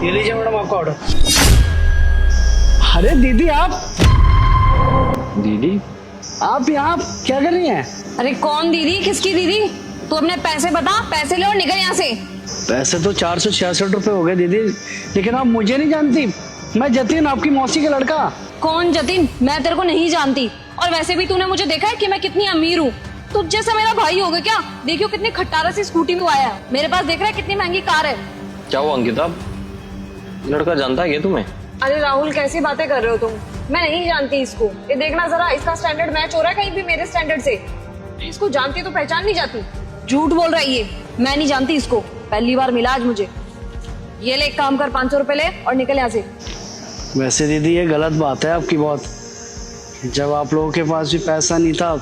ये लीजिए मैडम आपका ऑर्डर। अरे दीदी आप यहाँ क्या कर रही हैं? अरे कौन दीदी? किसकी दीदी? तू अपने पैसे बता, पैसे ले और निकल यहाँ से। पैसे तो 466 रुपए हो गए दीदी, लेकिन आप मुझे नहीं जानती। मैं जतिन, आपकी मौसी का लड़का। कौन जतिन? मैं तेरे को नहीं जानती। और वैसे भी तूने मुझे देखा है कि मैं कितनी अमीर हूँ? तुझ जैसा मेरा भाई होगा क्या? देखियो कितनी खट्टारा सी स्कूटी में आया है, मेरे पास देख रहा है कितनी महंगी कार है। क्या हुआ अंकिता, लड़का जानता है क्या तुम्हें? अरे राहुल कैसी बातें कर रहे हो तुम? मैं नहीं जानती इसको। ये देखना जरा, इसका स्टैंडर्ड मैच हो रहा है कहीं भी मेरे स्टैंडर्ड से। इसको जानती तो पहचान नहीं जाती। झूठ बोल रहा है ये, मैं नहीं जानती इसको, पहली बार मिला आज मुझे। ये ले, एक काम कर, 500 रुपए ले और निकल यहाँ से। वैसे दीदी ये गलत बात है आपकी बहुत। जब आप लोगों के पास भी पैसा नहीं था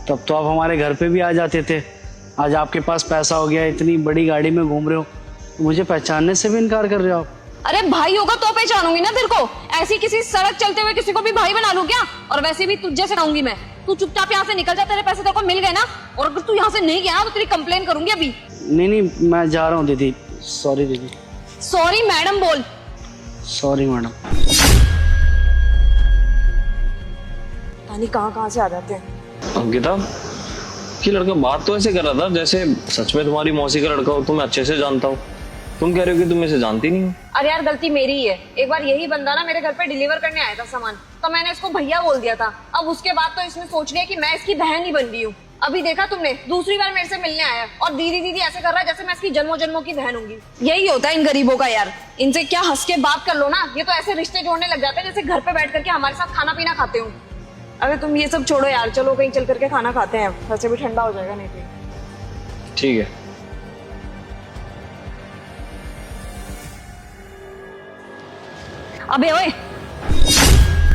तब तो आप हमारे घर पे भी आ जाते थे। आज आपके पास पैसा हो गया, इतनी बड़ी गाड़ी में घूम रहे हो, तो मुझे पहचानने से भी इनकार कर रहे हो आप। अरे भाई होगा तो पहचानूंगी ना तेरे को। ऐसी किसी सड़क चलते हुए किसी को भी भाई बना लूं क्या? और वैसे भी तुझे से कहूंगी मैं, तू चुपचाप यहाँ से निकल जा। तेरे पैसे तेरे को मिल गए ना, और अगर तू यहाँ से नहीं गया ना तो तेरी कंप्लेन करूंगी अभी। नहीं मैं जा रहा हूँ दीदी। सॉरी दीदी। सॉरी मैडम बोल। Sorry madam. पता नहीं कहाँ से आ जाते हैं। अंकिता, ये लड़का बात तो ऐसे कर रहा था जैसे सच में तुम्हारी मौसी का लड़का हो, तुम्हें अच्छे से जानता हो। तुम कह रहे हो कि तुम इसे जानती नहीं हो। अरे यार गलती मेरी ही है। एक बार यही बंदा ना मेरे घर पे डिलीवर करने आया था सामान, तो मैंने इसको भैया बोल दिया था। अब उसके बाद तो इसने सोच लिया कि मैं इसकी बहन ही बन गई हूँ। अभी देखा तुमने, दूसरी बार मेरे से मिलने आया और दीदी दीदी ऐसे कर रहा है जैसे मैं इसकी जन्मों जन्मों की बहन होंगी। यही होता है इन गरीबों का यार। इनसे क्या हंस के बात कर लो ना, ये तो ऐसे रिश्ते जोड़ने लग जाते हैं जैसे घर पे बैठ करके हमारे साथ खाना पीना खाते हो। अरे तुम ये सब छोड़ो यार, चलो कहीं चल करके खाना खाते हैं, वैसे भी ठंडा हो जाएगा नहीं तो। ठीक है। अबे ओए,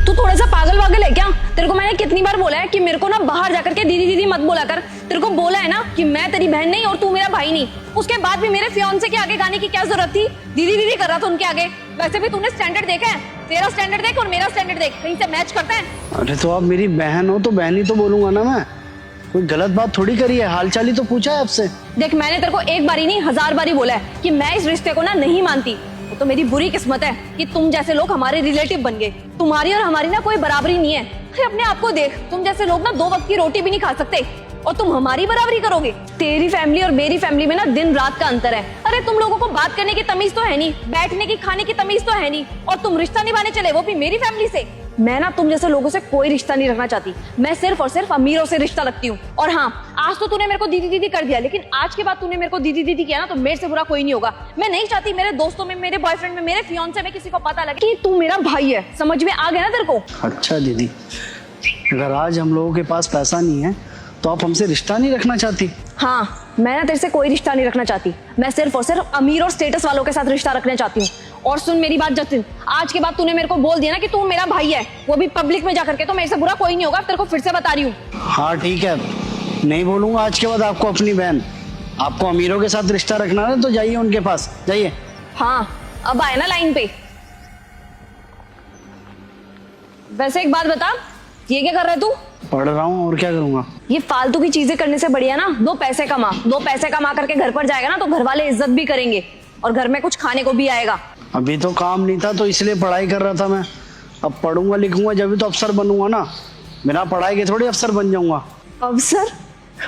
तू थोड़ा सा पागल वागल है क्या? तेरे को मैंने कितनी बार बोला है कि मेरे को ना बाहर जाकर के दीदी दीदी मत बोला कर। तेरे को बोला है ना कि मैं तेरी बहन नहीं और तू मेरा भाई नहीं। उसके बाद भी मेरे फियांसे के आगे गाने की क्या जरूरत थी? दीदी दीदी कर रहा था उनके आगे। वैसे भी तूने स्टैंडर्ड देखा है? तेरा स्टैंडर्ड देख और मेरा स्टैंडर्ड देख, कहीं से मैच करता है? अरे तो आप मेरी बहन हो तो बहन ही तो बोलूंगा ना मैं। कोई गलत बात थोड़ी करी है, हालचाल ही तो पूछा है आपसे। देख मैंने तेरे को एक बारी नहीं 1000 बारी बोला है कि मैं इस रिश्ते को ना नहीं मानती। तो मेरी बुरी किस्मत है कि तुम जैसे लोग हमारे रिलेटिव बन गए। तुम्हारी और हमारी ना कोई बराबरी नहीं है। अरे अपने आप को देख, तुम जैसे लोग ना 2 वक्त की रोटी भी नहीं खा सकते और तुम हमारी बराबरी करोगे। तेरी फैमिली और मेरी फैमिली में ना दिन रात का अंतर है। अरे तुम लोगों को बात करने की तमीज तो है नहीं, बैठने की खाने की तमीज तो है नहीं, और तुम रिश्ता निभाने चले वो भी मेरी फैमिली से। मैं ना तुम जैसे लोगों से कोई रिश्ता नहीं रखना चाहती। मैं सिर्फ और सिर्फ अमीरों से रिश्ता रखती हूँ। और हाँ, आज तो तूने मेरे को दीदी दीदी कर दिया, लेकिन आज के बाद तूने मेरे को दीदी दीदी किया ना तो मेरे से बुरा कोई नहीं होगा। मैं नहीं चाहती मेरे दोस्तों में, मेरे बॉयफ्रेंड में, मेरे फियांसे में किसी को पता लगे कि तू मेरा भाई है। समझ में आ गया ना तेरे को? अच्छा दीदी, अगर आज हम लोगों के पास पैसा नहीं है तो आप हमसे रिश्ता नहीं रखना चाहती? हाँ, मैं ना तेरे से कोई रिश्ता नहीं रखना चाहती। मैं सिर्फ और सिर्फ अमीर और स्टेटस वालों के साथ रिश्ता रखना चाहती हूँ। और सुन मेरी बात जतिन, आज के बाद तूने मेरे को बोल दिया ना कि तू मेरा भाई है, वो भी पब्लिक में जाकर के, तो मेरे से बुरा कोई नहीं होगा। तेरे को फिर से बता रही हूँ। हाँ ठीक है, नहीं बोलूंगा आज के बाद आपको अपनी बहन। आपको अमीरों के साथ रिश्ता रखना है तो जाइए उनके पास, जाइए। हाँ, अब आए ना लाइन पे। वैसे एक बात बता, ये क्या कर रहा है तू? पढ़ रहा हूँ, और क्या करूंगा। ये फालतू की चीजें करने से बढ़िया ना 2 पैसे कमा। 2 पैसे कमा करके घर पर जाएगा ना तो घर वाले इज्जत भी करेंगे और घर में कुछ खाने को भी आएगा। अभी तो काम नहीं था तो इसलिए पढ़ाई कर रहा था मैं। अब पढ़ूंगा लिखूंगा जब भी तो अफसर बनूंगा ना। बिना पढ़ाई के थोड़ी अफसर बन जाऊंगा। अफसर?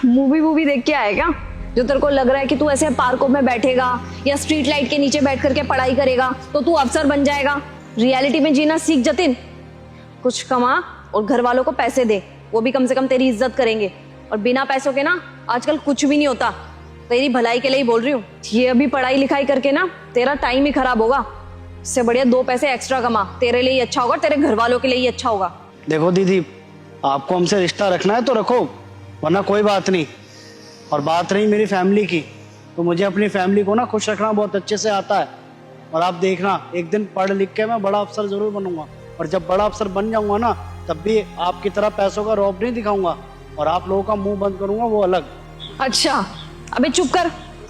मूवी देख के आएगा जो तेरे को लग रहा है कि तू ऐसे पार्कों में बैठेगा या स्ट्रीट लाइट के नीचे बैठ करके पढ़ाई करेगा तो तू अफसर बन जाएगा। रियलिटी में जीना सीख जतिन। कुछ कमा और घर वालों को पैसे दे, वो भी कम से कम तेरी इज्जत करेंगे। और बिना पैसों के ना आजकल कुछ भी नहीं होता। तेरी भलाई के लिए ही बोल रही हूँ। ये अभी पढ़ाई लिखाई करके ना तेरा टाइम ही खराब होगा। इससे बढ़िया 2 पैसे एक्स्ट्रा कमा, तेरे लिए ही अच्छा होगा, तेरे घर वालों के लिए ही अच्छा होगा। देखो दीदी, आपको हमसे रिश्ता रखना है तो रखो, वरना कोई बात नहीं। और बात रही मेरी फैमिली की, तो मुझे अपनी फैमिली को ना खुश रखना बहुत अच्छे से आता है। और आप देखना, एक दिन पढ़ लिख के मैं बड़ा अफसर जरूर बनूंगा। और जब बड़ा अफसर बन जाऊंगा ना तब भी आपकी तरह पैसों का रौब नहीं दिखाऊंगा और आप लोगों का मुंह बंद करूंगा, वो अलग। अच्छा, अबे चुप कर।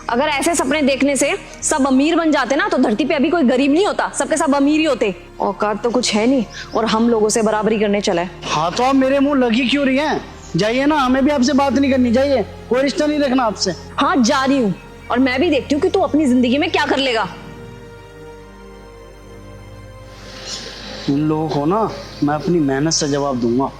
अगर ऐसे सपने देखने से सब अमीर बन जाते ना तो धरती पे अभी कोई गरीब नहीं होता, सबके सब अमीर ही होते। औकात तो कुछ है नहीं और हम लोगों से बराबरी करने चला है। हाँ तो आप मेरे मुंह लगी क्यों रही हैं? जाइए ना, हमें भी आपसे बात नहीं करनी, जाइए, कोई रिश्ता नहीं रखना आपसे। हाँ जा रही हूँ, और मैं भी देखती हूँ कि तू अपनी जिंदगी में क्या कर लेगा। इन लोगों को ना मैं अपनी मेहनत से जवाब दूंगा।